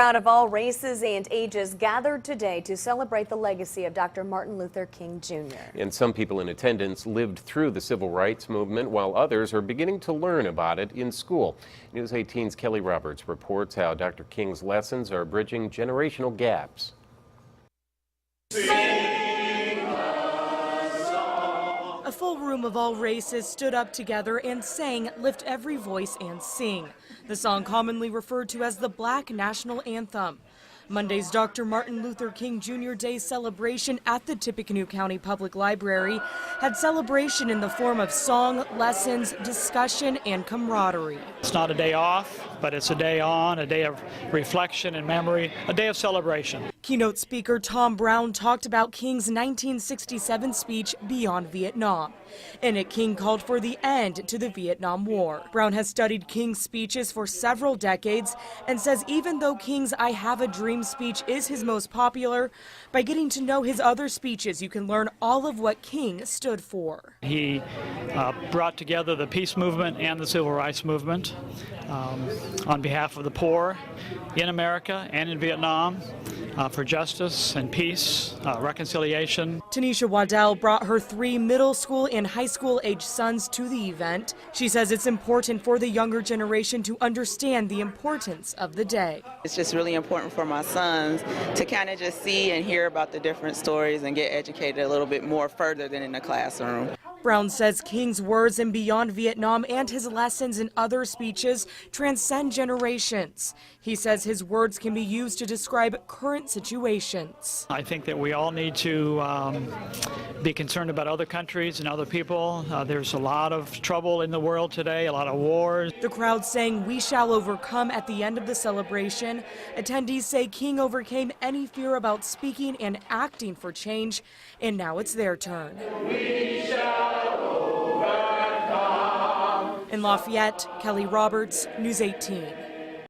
crowd of all races and ages gathered today to celebrate the legacy of Dr. Martin Luther King Jr. And some people in attendance lived through the civil rights movement, while others are beginning to learn about it in school. News 18's Kelly Roberts reports how Dr. King's lessons are bridging generational gaps. A full room of all races stood up together and sang "Lift Every Voice and Sing," the song commonly referred to as the Black National Anthem. Monday's Dr. Martin Luther King Jr. Day celebration at the Tippecanoe County Public Library had celebration in the form of song, lessons, discussion, and camaraderie. It's not a day off, but it's a day on, a day of reflection and memory, a day of celebration. Keynote speaker Tom Brown talked about King's 1967 speech, Beyond Vietnam. In it, King called for the end to the Vietnam War. Brown has studied King's speeches for several decades and says even though King's I Have a Dream speech is his most popular, by getting to know his other speeches, you can learn all of what King stood for. He brought together the peace movement and the civil rights movement on behalf of the poor in America and in Vietnam for justice and peace, reconciliation. Tanisha Waddell brought her 3 middle school and high school age sons to the event. She says it's important for the younger generation to understand the importance of the day. It's just really important for my sons to kind of just see and hear about the different stories and get educated a little bit more further than in the classroom. Brown says King's words in Beyond Vietnam and his lessons in other speeches transcend generations. He says his words can be used to describe current situations. I think that we all need to be concerned about other countries and other people. There's a lot of trouble in the world today, a lot of wars. The crowd saying "We shall overcome" at the end of the celebration. Attendees say King overcame any fear about speaking and acting for change, and now it's their turn. We shall overcome. In Lafayette, Kelly Roberts, News 18.